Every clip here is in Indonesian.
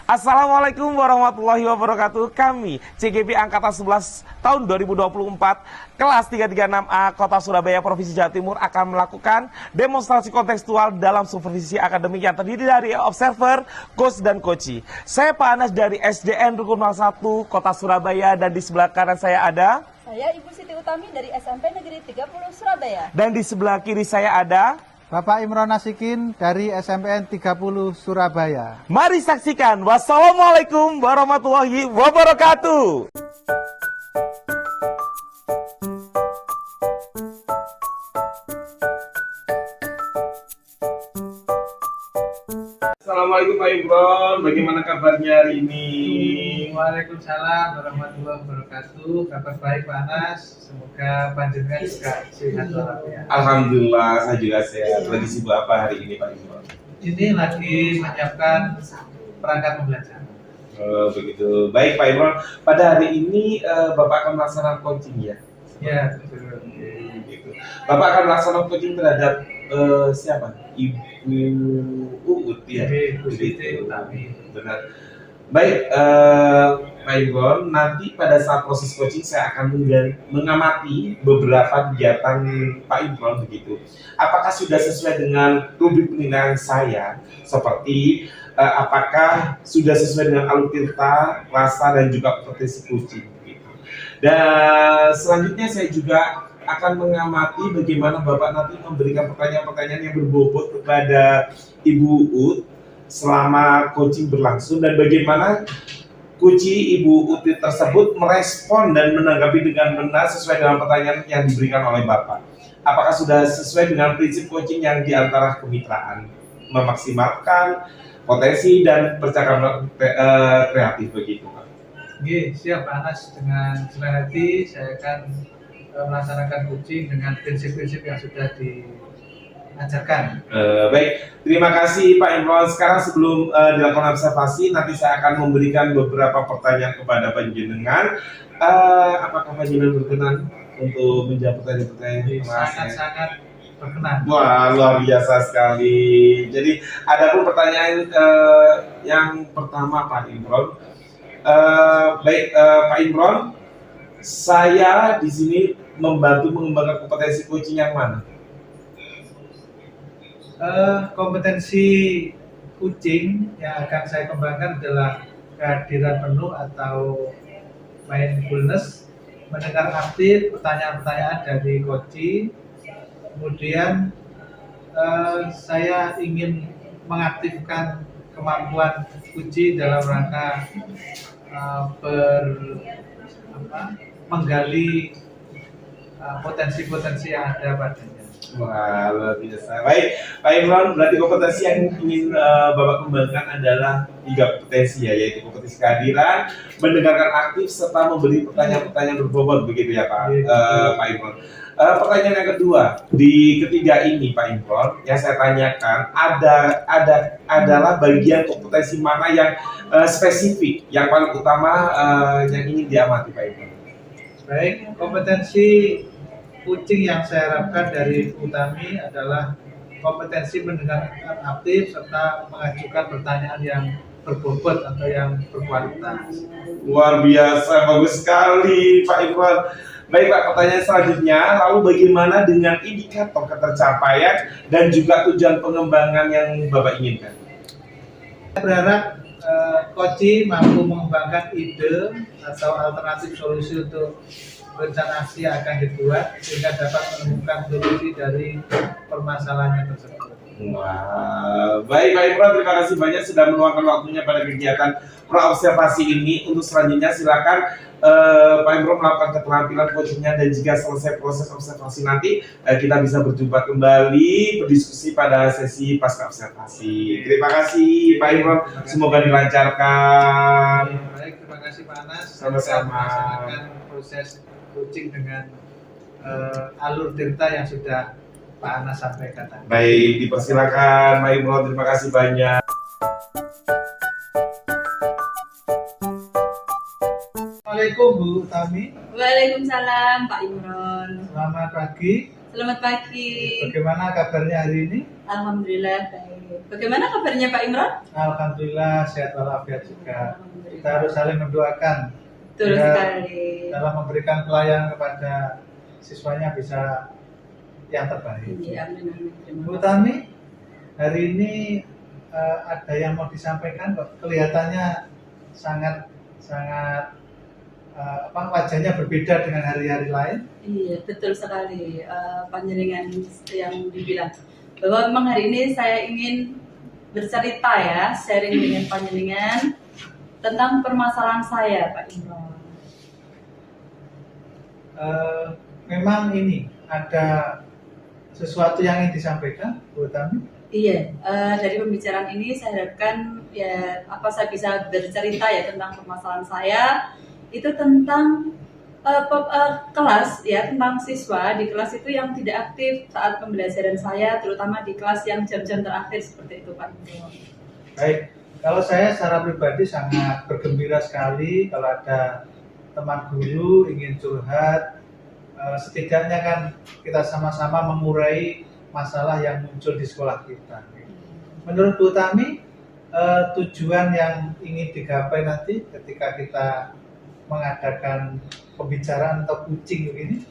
Assalamualaikum warahmatullahi wabarakatuh. Kami CGP Angkatan 11 tahun 2024 kelas 336A Kota Surabaya Provinsi Jawa Timur akan melakukan demonstrasi kontekstual dalam supervisi akademik yang terdiri dari observer, coach, dan coachi. Saya Pak Anas dari SDN Rukun 1 Kota Surabaya, dan di sebelah kanan saya ada Ibu Siti Utami dari SMP Negeri 30 Surabaya. Dan di sebelah kiri saya ada Bapak Imron Nasikin dari SMPN 30 Surabaya. Mari saksikan. Wassalamualaikum warahmatullahi wabarakatuh. Assalamualaikum Pak Imron, bagaimana kabarnya hari ini? Waalaikumsalam warahmatullahi wabarakatuh. Kabar baik Pak Anas. Semoga panjenengan juga sehat walafiat. Alhamdulillah, saya juga sehat. Lagi sibuk apa hari ini Pak Imron? Ini lagi menyiapkan perangkat pembelajaran. Oh, begitu. Baik Pak Imron, pada hari ini Bapak akan melaksanakan coaching ya? Ya, betul. Gitu. Bapak akan melaksanakan coaching terhadap siapa? Ibu Uut ya? Ibu Siti Utami. Benar. Baik, Pak Imron, nanti pada saat proses coaching saya akan mengamati beberapa kegiatan Pak Imron begitu. Apakah sudah sesuai dengan rubrik penilaian saya? Seperti apakah sudah sesuai dengan alur tirta, rasa, dan juga potensi coaching begitu. Dan selanjutnya saya juga akan mengamati bagaimana Bapak nanti memberikan pertanyaan-pertanyaan yang berbobot kepada Ibu Ut selama coaching berlangsung, dan bagaimana coaching Ibu Uti tersebut merespon dan menanggapi dengan benar sesuai dengan pertanyaan yang diberikan oleh Bapak. Apakah sudah sesuai dengan prinsip coaching yang diantara kemitraan, memaksimalkan potensi dan percakapan kreatif begitu Pak? Oke, siap Pak Anas. Dengan senang hati saya akan melaksanakan coaching dengan prinsip-prinsip yang sudah diajarkan. Baik, terima kasih Pak Imron. Sekarang sebelum dilakukan observasi, nanti saya akan memberikan beberapa pertanyaan kepada panjenengan. Apakah panjenengan berkenan untuk menjawab pertanyaan-pertanyaan? Sangat-sangat berkenan. Wah, luar biasa sekali. Jadi, ada pun pertanyaan yang pertama Pak Imron. Baik, Pak Imron, saya di sini membantu mengembangkan kompetensi coaching yang mana? Kompetensi coaching yang akan saya kembangkan adalah kehadiran penuh atau mindfulness, mendengar aktif pertanyaan-pertanyaan dari coaching. Kemudian saya ingin mengaktifkan kemampuan coaching dalam rangka menggali potensi-potensi yang ada padanya. Wah, luar biasa. Baik, Pak Imron, berarti kompetensi yang ingin Bapak kembangkan adalah 3 kompetensi ya, yaitu kompetensi kehadiran, mendengarkan aktif, serta memberi pertanyaan-pertanyaan berbobot begitu ya Pak, Pak Imron. Pertanyaan yang kedua, di ketiga ini Pak Imron, yang saya tanyakan adalah bagian kompetensi mana yang spesifik, yang paling utama yang ingin diamati Pak Imron. Baik, kompetensi coaching yang saya harapkan dari Utami adalah kompetensi mendengarkan aktif serta mengajukan pertanyaan yang berbobot atau yang berkualitas. Luar biasa, bagus sekali Pak Imron. Baik Pak, pertanyaan selanjutnya, lalu bagaimana dengan indikator ketercapaian dan juga tujuan pengembangan yang Bapak inginkan? Saya berharap coaching mampu mengembangkan ide atau alternatif solusi untuk rencana aksi yang akan dibuat sehingga dapat menemukan solusi dari permasalahan tersebut. Wah, baik Pak Imron, terima kasih banyak sudah meluangkan waktunya pada kegiatan praobservasi ini. Untuk selanjutnya silakan Pak Imron melakukan keterampilan coachingnya, dan jika selesai proses observasi nanti kita bisa berjumpa kembali berdiskusi pada sesi pasca observasi. Terima kasih Pak Imron, semoga dilancarkan. Baik, terima kasih Pak Anas. Sama-sama. Melaksanakan proses coaching dengan alur tirta yang sudah Pak Anas sampaikan tadi. Baik, dipersilakan Pak Imron, terima kasih banyak. Assalamualaikum Bu Utami. Waalaikumsalam Pak Imron. Selamat pagi. Selamat pagi. Bagaimana kabarnya hari ini? Alhamdulillah baik. Bagaimana kabarnya Pak Imron? Alhamdulillah sehat walafiat juga. Kita harus saling mendoakan Betul biar sekali. dalam memberikan pelayanan kepada siswanya bisa yang terbaik. Iya, amin, amin. Terima Bu kasih. Tami, hari ini ada yang mau disampaikan kok. Kelihatannya sangat wajahnya berbeda dengan hari-hari lain. Iya, betul sekali. Panjenengan yang dibilang bahwa memang hari ini saya ingin bercerita ya, sharing dengan panjenengan tentang permasalahan saya, Pak Imron. Memang ini ada sesuatu yang ingin disampaikan, Bu Tami? Iya, dari pembicaraan ini saya harapkan ya saya bisa bercerita ya tentang permasalahan saya itu tentang kelas ya, tentang siswa di kelas itu yang tidak aktif saat pembelajaran saya, terutama di kelas yang jam-jam terakhir seperti itu, Pak. Baik, kalau saya secara pribadi sangat bergembira sekali kalau ada teman guru ingin curhat, setidaknya kan kita sama-sama mengurai masalah yang muncul di sekolah kita. Menurut Bu Tami, tujuan yang ingin digapai nanti ketika kita mengadakan pembicaraan atau coaching begini?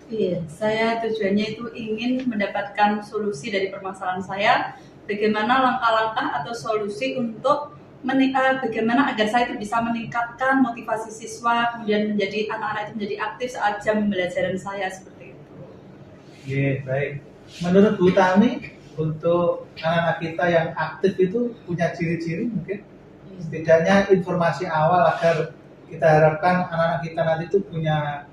Iya, saya tujuannya itu ingin mendapatkan solusi dari permasalahan saya, bagaimana langkah-langkah atau solusi untuk bagaimana agar saya itu bisa meningkatkan motivasi siswa, kemudian menjadi anak-anak itu menjadi aktif saat jam pembelajaran saya seperti itu. Iya, baik. Menurut Bu Tami, untuk anak-anak kita yang aktif itu punya ciri-ciri mungkin? Setidaknya informasi awal agar kita harapkan anak-anak kita nanti itu punya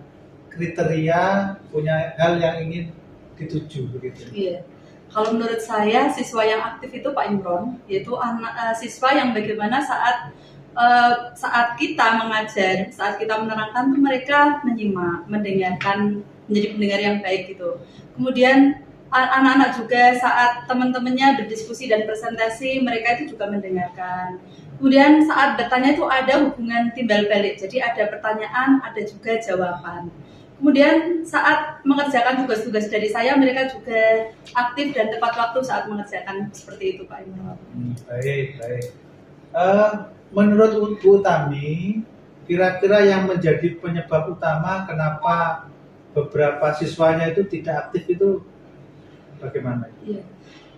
kriteria, punya hal yang ingin dituju begitu. Iya. Kalau menurut saya siswa yang aktif itu Pak Imron, yaitu siswa yang bagaimana saat kita mengajar, saat kita menerangkan tuh mereka menyimak, mendengarkan, menjadi pendengar yang baik gitu. Kemudian anak-anak juga saat teman-temannya berdiskusi dan presentasi, mereka itu juga mendengarkan. Kemudian saat bertanya itu ada hubungan timbal balik, jadi ada pertanyaan, ada juga jawaban. Kemudian saat mengerjakan tugas-tugas dari saya, mereka juga aktif dan tepat waktu saat mengerjakan seperti itu, Pak Imron. Baik, baik. Menurut Bu Tami, kira-kira yang menjadi penyebab utama kenapa beberapa siswanya itu tidak aktif itu bagaimana? Iya.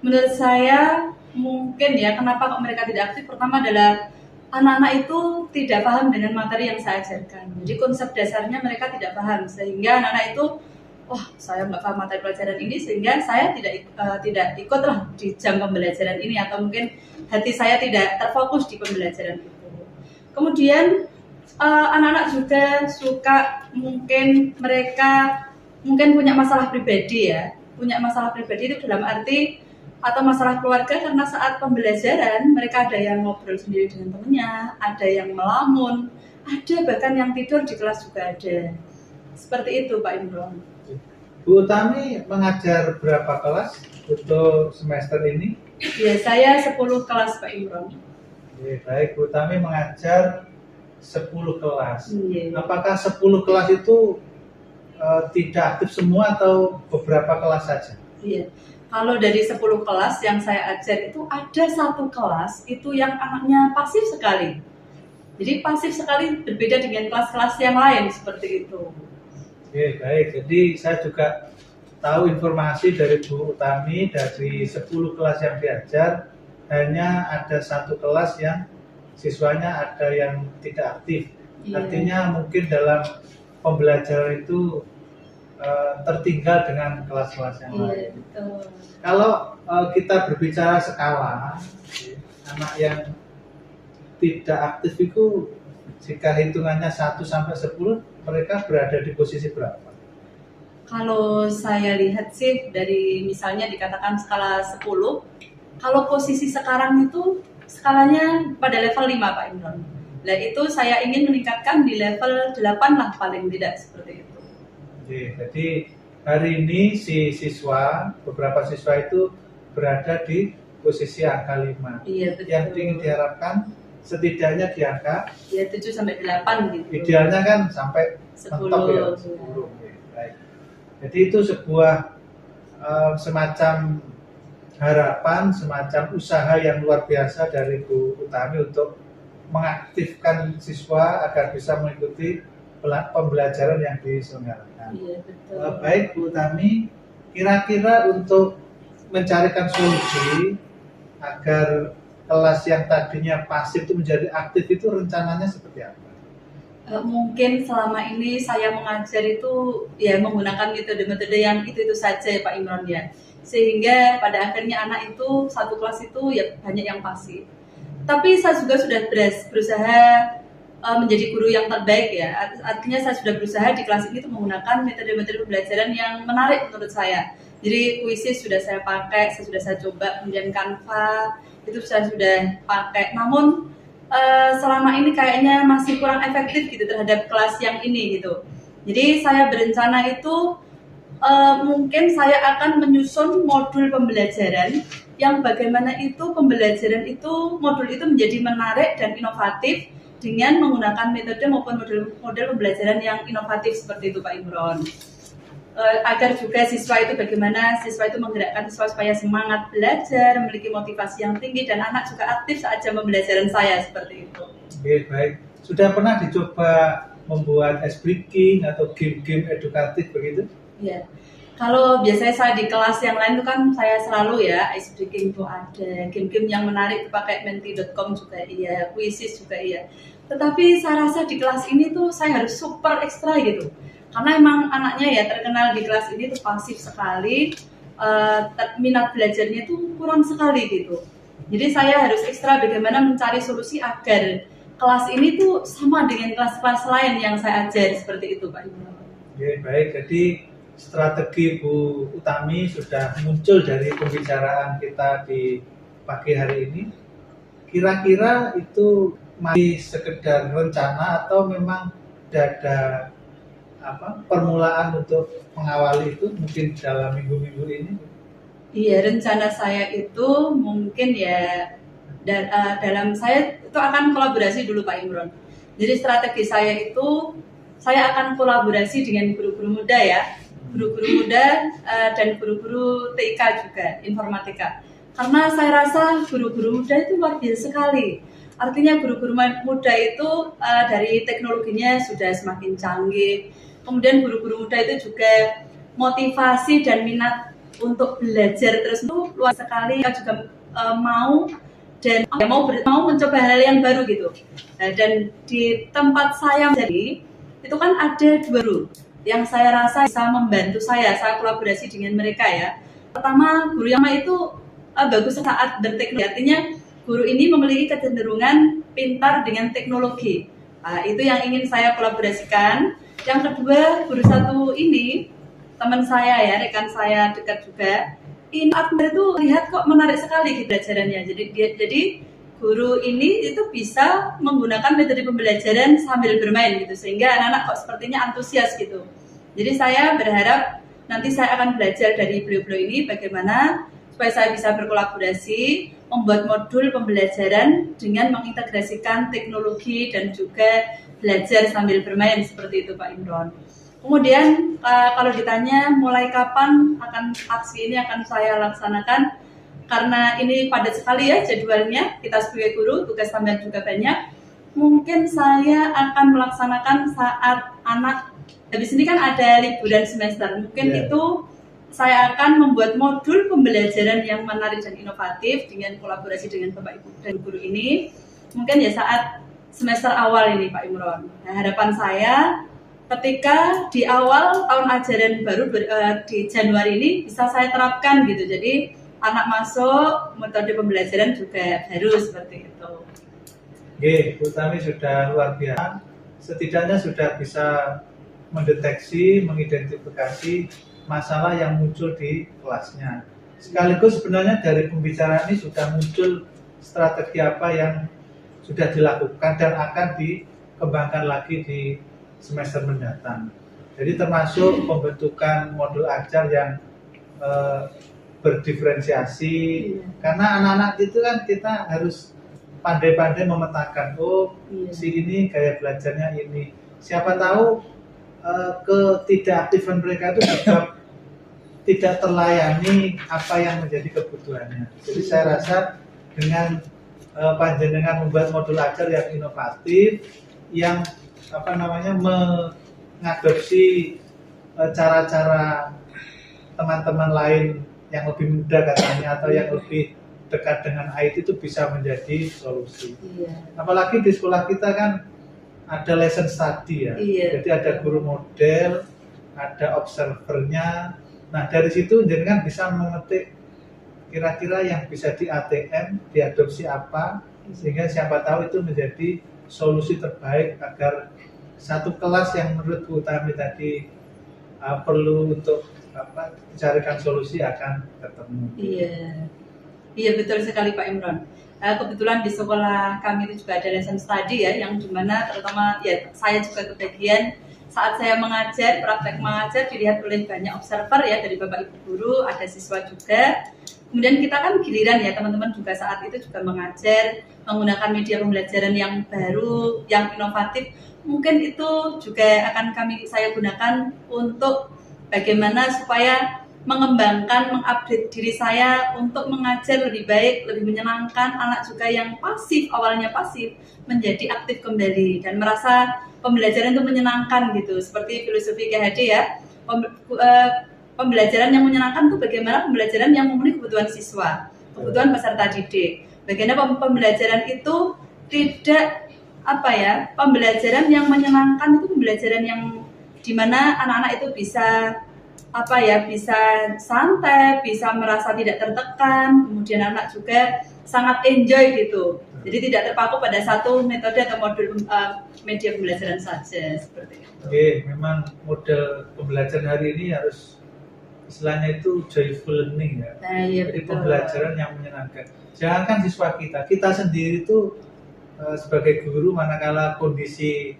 Menurut saya mungkin ya kenapa kok mereka tidak aktif, pertama adalah anak-anak itu tidak paham dengan materi yang saya ajarkan. Jadi konsep dasarnya mereka tidak paham, sehingga anak-anak itu saya nggak paham materi pelajaran ini, sehingga saya tidak ikutlah di jam pembelajaran ini, atau mungkin hati saya tidak terfokus di pembelajaran itu. Kemudian anak-anak juga suka, mungkin mereka punya masalah pribadi ya, punya masalah pribadi itu dalam arti atau masalah keluarga, karena saat pembelajaran mereka ada yang ngobrol sendiri dengan temennya, ada yang melamun, ada bahkan yang tidur di kelas juga ada. Seperti itu Pak Imron. Bu Tami mengajar berapa kelas untuk semester ini? Ya, saya 10 kelas Pak Imron. Baik, Bu Tami mengajar 10 kelas. Iya. Apakah 10 kelas itu tidak aktif semua atau beberapa kelas saja? Iya. Kalau dari 10 kelas yang saya ajar itu ada satu kelas itu yang anaknya pasif sekali. Jadi pasif sekali, berbeda dengan kelas-kelas yang lain seperti itu. Oke, baik. Jadi saya juga tahu informasi dari Bu Tami, dari 10 kelas yang diajar hanya ada satu kelas yang siswanya ada yang tidak aktif. Iya. Artinya mungkin dalam pembelajaran itu tertinggal dengan kelas-kelas yang lain. Iya, betul. Kalau kita berbicara skala, anak yang tidak aktif itu jika hitungannya 1 sampai 10, mereka berada di posisi berapa? Kalau saya lihat sih dari misalnya dikatakan skala 10, kalau posisi sekarang itu skalanya pada level 5 Pak Imron. Nah itu saya ingin meningkatkan di level 8 lah paling tidak, seperti itu. Oke, jadi hari ini beberapa siswa itu berada di posisi angka 5. Iya, betul. Yang ingin diharapkan setidaknya di angka Ya 7 sampai 8 gitu. idealnya kan sampai 10. mentok ya, 10. Oke, baik. Jadi itu sebuah semacam harapan semacam usaha yang luar biasa dari Bu Utami untuk mengaktifkan siswa agar bisa mengikuti pembelajaran yang diselenggarakan. Iya, betul. Baik Bu Utami, kira-kira untuk mencarikan solusi agar kelas yang tadinya pasif itu menjadi aktif itu rencananya seperti apa? Mungkin selama ini saya mengajar itu ya menggunakan metode-metode yang itu saja ya Pak Imron ya. Sehingga pada akhirnya anak itu satu kelas itu ya banyak yang pasif. Tapi saya juga sudah berusaha menjadi guru yang terbaik ya. Artinya saya sudah berusaha di kelas ini tuh menggunakan metode-metode pembelajaran yang menarik menurut saya. Jadi puisi sudah saya pakai, saya coba, kemudian Canva itu saya sudah pakai. Namun selama ini kayaknya masih kurang efektif gitu terhadap kelas yang ini gitu. Jadi saya berencana itu mungkin saya akan menyusun modul pembelajaran yang bagaimana itu pembelajaran itu modul itu menjadi menarik dan inovatif dengan menggunakan metode maupun model pembelajaran yang inovatif seperti itu Pak Imron. Agar juga siswa itu bagaimana siswa itu menggerakkan siswa supaya semangat belajar, memiliki motivasi yang tinggi dan anak juga aktif saat jam pembelajaran saya seperti itu. Oke, baik. Sudah pernah dicoba membuat ice breaking atau game-game edukatif begitu? Iya. Kalau biasanya saya di kelas yang lain itu kan saya selalu ya ice breaking itu ada, game-game yang menarik pakai menti.com juga iya, Quizzes juga iya. Tetapi saya rasa di kelas ini tuh saya harus super ekstra gitu. Karena emang anaknya ya terkenal di kelas ini tuh pasif sekali, minat belajarnya tuh kurang sekali gitu. Jadi saya harus ekstra bagaimana mencari solusi agar kelas ini tuh sama dengan kelas-kelas lain yang saya ajar seperti itu Pak Imron. Oke, baik. Jadi strategi Bu Utami sudah muncul dari pembicaraan kita di pagi hari ini. Kira-kira itu masih sekedar rencana atau memang ada permulaan untuk mengawali itu mungkin dalam minggu-minggu ini? Iya, rencana saya itu mungkin ya dalam saya itu akan kolaborasi dulu Pak Imron. Jadi strategi saya itu saya akan kolaborasi dengan guru-guru muda ya, guru-guru muda dan guru-guru TIK juga, informatika. Karena saya rasa guru-guru muda itu luar biasa sekali. Artinya guru-guru muda itu dari teknologinya sudah semakin canggih. Kemudian guru-guru muda itu juga motivasi dan minat untuk belajar terus itu luar sekali. Mereka juga mau dan mau mencoba hal-hal yang baru gitu. Dan di tempat saya jadi itu kan ada dua guru yang saya rasa bisa membantu saya kolaborasi dengan mereka ya. Pertama, guru yang itu bagus saat berteknologi, artinya guru ini memiliki kecenderungan pintar dengan teknologi. Itu yang ingin saya kolaborasikan. Yang kedua, guru satu ini teman saya ya, rekan saya dekat juga. Ini itu lihat kok menarik sekali pembelajarannya. Jadi guru ini itu bisa menggunakan metode pembelajaran sambil bermain gitu, sehingga anak-anak kok sepertinya antusias gitu. Jadi saya berharap nanti saya akan belajar dari beliau-beliau ini bagaimana supaya saya bisa berkolaborasi membuat modul pembelajaran dengan mengintegrasikan teknologi dan juga belajar sambil bermain seperti itu Pak Imron. Kemudian kalau ditanya mulai kapan aksi ini akan saya laksanakan, karena ini padat sekali ya jadwalnya, kita sebagai guru tugas tambahan juga banyak. Mungkin saya akan melaksanakan saat anak habis ini kan ada liburan semester. Mungkin itu saya akan membuat modul pembelajaran yang menarik dan inovatif dengan kolaborasi dengan Bapak Ibu dan guru ini. Mungkin ya saat semester awal ini Pak Imron. Nah, harapan saya ketika di awal tahun ajaran baru di Januari ini bisa saya terapkan gitu. Jadi anak masuk metode pembelajaran juga baru seperti itu. Oke, Bu Tami sudah luar biasa. Setidaknya sudah bisa mendeteksi, mengidentifikasi masalah yang muncul di kelasnya. Sekaligus sebenarnya dari pembicaraan ini sudah muncul strategi apa yang sudah dilakukan dan akan dikembangkan lagi di semester mendatang. Jadi termasuk pembentukan modul ajar yang berdiferensiasi, karena anak-anak itu kan kita harus pandai-pandai memetakan, si ini gaya belajarnya ini. Siapa tahu ketidakaktifan mereka itu sebab tidak terlayani apa yang menjadi kebutuhannya. Jadi saya rasa dengan panjenengan membuat modul ajar yang inovatif, yang mengadopsi cara-cara teman-teman lain yang lebih mudah katanya atau yang lebih dekat dengan IT itu bisa menjadi solusi. Apalagi di sekolah kita kan ada lesson study ya, jadi ada guru model, ada observernya. Nah dari situ jenengan bisa mengetik kira-kira yang bisa di ATM, diadopsi apa, sehingga siapa tahu itu menjadi solusi terbaik agar satu kelas yang menurut Bu Utami tadi perlu untuk dicarikan solusi akan ketemu. Iya betul sekali Pak Imron. Kebetulan di sekolah kami itu juga ada lesson study ya, yang dimana terutama ya saya juga kebagian saat saya mengajar, praktek mengajar dilihat oleh banyak observer ya, dari Bapak Ibu guru, ada siswa juga. Kemudian kita kan giliran ya, teman-teman juga saat itu juga mengajar menggunakan media pembelajaran yang baru, yang inovatif. Mungkin itu juga akan saya gunakan untuk bagaimana supaya mengembangkan, mengupdate diri saya untuk mengajar lebih baik, lebih menyenangkan, anak juga yang pasif, awalnya pasif, menjadi aktif kembali dan merasa pembelajaran itu menyenangkan gitu. Seperti filosofi GHD ya, pembelajaran yang menyenangkan itu bagaimana pembelajaran yang memenuhi kebutuhan siswa, kebutuhan peserta didik. Bagaimana pembelajaran itu tidak pembelajaran yang menyenangkan itu pembelajaran yang dimana anak-anak itu bisa bisa santai, bisa merasa tidak tertekan, kemudian anak juga sangat enjoy gitu. Jadi tidak terpaku pada satu metode atau modul media pembelajaran saja seperti itu. Oke, memang model pembelajaran hari ini harus istilahnya itu joyful learning ya. Jadi betul. Pembelajaran yang menyenangkan. Jangankan siswa kita sendiri itu sebagai guru manakala kondisi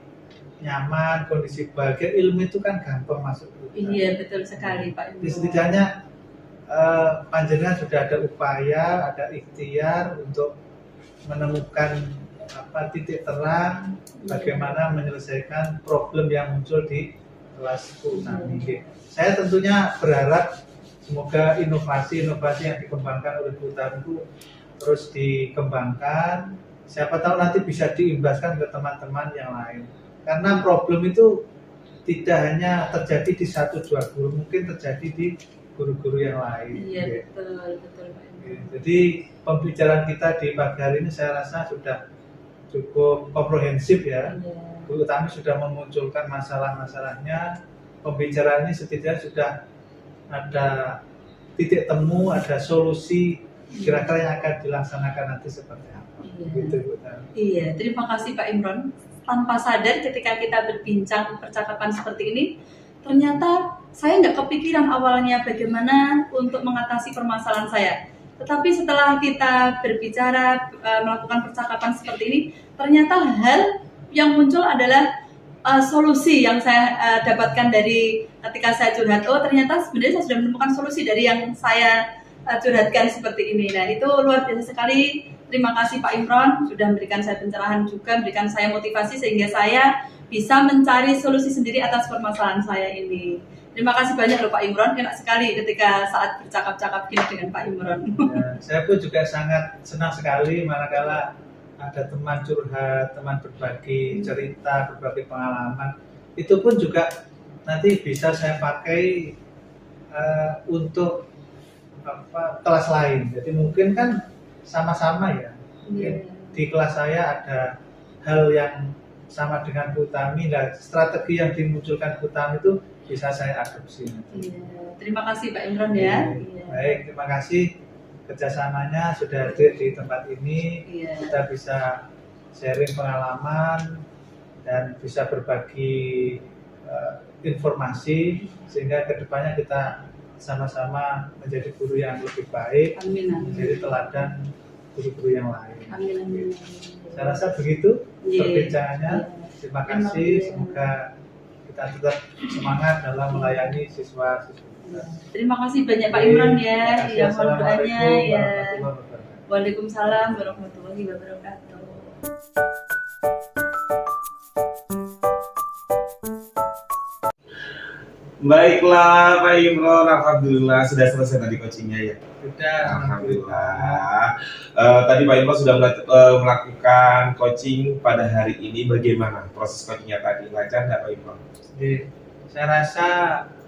nyaman, kondisi bahagia, ilmu itu kan gampang masuk. Iya betul sekali Pak. Setidaknya panjenengan sudah ada upaya, ada ikhtiar untuk menemukan titik terang bagaimana menyelesaikan problem yang muncul di kelas Utami. Saya tentunya berharap semoga inovasi-inovasi yang dikembangkan oleh Utami itu terus dikembangkan. Siapa tahu nanti bisa diimbaskan ke teman-teman yang lain. Karena problem itu tidak hanya terjadi di 1-2 guru, mungkin terjadi di guru-guru yang lain. Iya betul Pak. Jadi pembicaraan kita di pagi hari ini saya rasa sudah cukup komprehensif ya. Bu Utami sudah memunculkan masalah-masalahnya. Pembicaraan ini setidaknya sudah ada titik temu, ada solusi kira-kira yang akan dilaksanakan nanti seperti apa. Gitu, Bu Utami. Iya, terima kasih Pak Imron. Tanpa sadar ketika kita berbincang percakapan seperti ini, ternyata saya nggak kepikiran awalnya bagaimana untuk mengatasi permasalahan saya. Tetapi setelah kita berbicara, melakukan percakapan seperti ini, ternyata hal yang muncul adalah solusi yang saya dapatkan dari ketika saya curhat. Oh ternyata sebenarnya saya sudah menemukan solusi dari yang saya curhatkan seperti ini. Nah itu luar biasa sekali. Terima kasih Pak Imron sudah memberikan saya pencerahan juga, memberikan saya motivasi sehingga saya bisa mencari solusi sendiri atas permasalahan saya ini. Terima kasih banyak loh Pak Imron, enak sekali ketika saat bercakap-cakap gini dengan Pak Imron. Ya, saya pun juga sangat senang sekali manakala ada teman curhat, teman berbagi cerita, berbagi pengalaman. Itu pun juga nanti bisa saya pakai untuk kelas lain. Jadi mungkin kan sama-sama ya. Mungkin di kelas saya ada hal yang sama dengan Bu Utami. Nah, strategi yang dimunculkan Bu Utami itu bisa saya adopsi. Terima kasih Pak Imron ya. Baik, terima kasih kerjasamanya sudah hadir di tempat ini. Kita bisa sharing pengalaman dan bisa berbagi informasi sehingga kedepannya kita sama-sama menjadi guru yang lebih baik, menjadi teladan guru-guru yang lain. Amin. Saya rasa begitu perbincangannya. Terima kasih, semoga kita tetap semangat dalam melayani siswa-siswa kita. Terima kasih banyak Pak Imron ya, yang mohon doanya ya. Waalaikumsalam warahmatullahi wabarakatuh. Baiklah Pak Imron, alhamdulillah sudah selesai tadi coachingnya ya. Sudah. Alhamdulillah. Tadi Pak Imron sudah melakukan coaching pada hari ini. Bagaimana proses coachingnya tadi? Lancar nggak Pak Imron? Jadi, saya rasa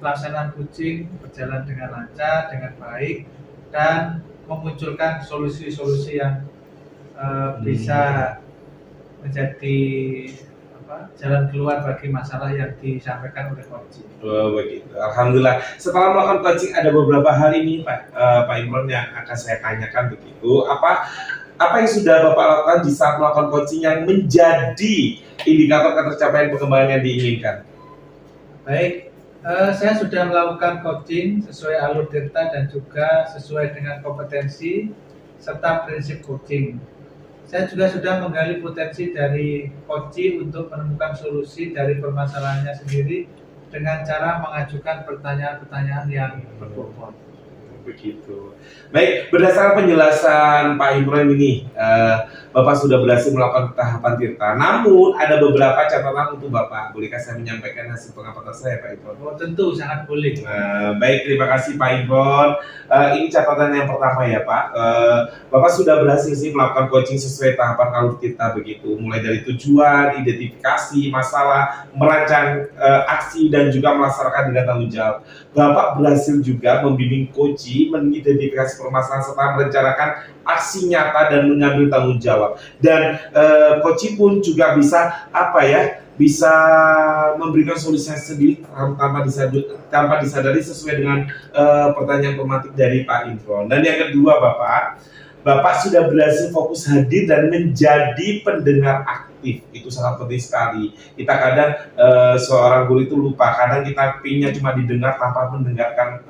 pelaksanaan coaching berjalan dengan lancar, dengan baik, dan memunculkan solusi-solusi yang bisa menjadi jalan keluar bagi masalah yang disampaikan oleh coaching. Oh begitu. Alhamdulillah. Setelah melakukan coaching ada beberapa hal ini Pak Imron yang akan saya tanyakan begitu. Apa yang sudah Bapak lakukan di saat melakukan coaching yang menjadi indikator ketercapaian pengembangan yang diinginkan? Baik, saya sudah melakukan coaching sesuai alur tirta dan juga sesuai dengan kompetensi serta prinsip coaching. Saya juga sudah menggali potensi dari coaching untuk menemukan solusi dari permasalahannya sendiri dengan cara mengajukan pertanyaan-pertanyaan yang berbobot. Begitu. Baik, berdasarkan penjelasan Pak Imron ini, Bapak sudah berhasil melakukan tahapan tirta. Namun ada beberapa catatan untuk Bapak. Bolehkah saya menyampaikan hasil pengamatan saya, Pak Imron? Oh, tentu sangat boleh. Baik, terima kasih Pak Imron. Ini catatan yang pertama ya Pak. Bapak sudah berhasil sih melakukan coaching sesuai tahapan alur tirta begitu. Mulai dari tujuan, identifikasi masalah, merancang aksi dan juga melaksanakan dengan tanggung jawab. Bapak berhasil juga membimbing coaching mengidentifikasi permasalahan serta merencanakan aksi nyata dan mengambil tanggung jawab. Dan coaching pun juga bisa bisa memberikan solusi sendiri tanpa disadari sesuai dengan pertanyaan pematik dari Pak Imron. Dan yang kedua Bapak sudah berhasil fokus hadir dan menjadi pendengar aktif. Itu sangat penting sekali. Kita kadang seorang guru itu lupa, kadang kita pinginnya cuma didengar tanpa mendengarkan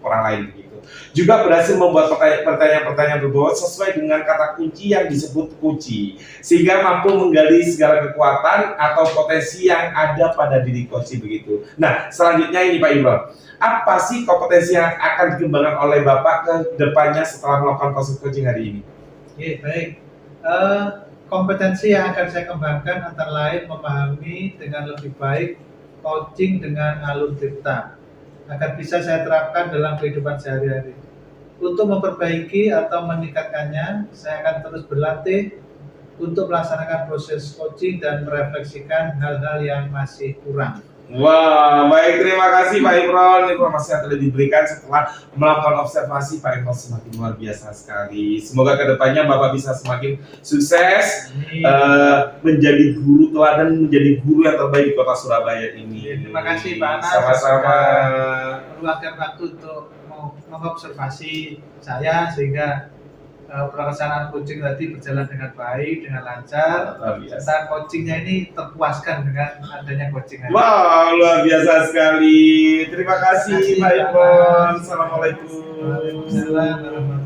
orang lain begitu. Juga berhasil membuat pertanyaan-pertanyaan berbobot sesuai dengan kata kunci yang disebut kunci, sehingga mampu menggali segala kekuatan atau potensi yang ada pada diri coach begitu. Nah, selanjutnya ini Pak Imron, apa sih kompetensi yang akan dikembangkan oleh Bapak ke depannya setelah melakukan proses coaching hari ini? Oke, baik. Kompetensi yang akan saya kembangkan antara lain memahami dengan lebih baik coaching dengan alur tirta agar bisa saya terapkan dalam kehidupan sehari-hari. Untuk memperbaiki atau meningkatkannya, saya akan terus berlatih untuk melaksanakan proses coaching dan merefleksikan hal-hal yang masih kurang. Wah, baik, terima kasih Pak Imron. Informasi yang telah diberikan setelah melakukan observasi Pak Imron semakin luar biasa sekali. Semoga kedepannya Bapak bisa semakin sukses, menjadi guru teladan, menjadi guru yang terbaik di kota Surabaya ini. Terima kasih Pak Anas. Sama-sama. Meluangkan waktu untuk mengobservasi saya sehingga pelaksanaan coaching tadi berjalan dengan baik, dengan lancar. Serta coachingnya ini terpuaskan dengan adanya coaching. Wow, luar biasa sekali. Terima kasih Pak Imron. Assalamualaikum. Waalaikumsalam.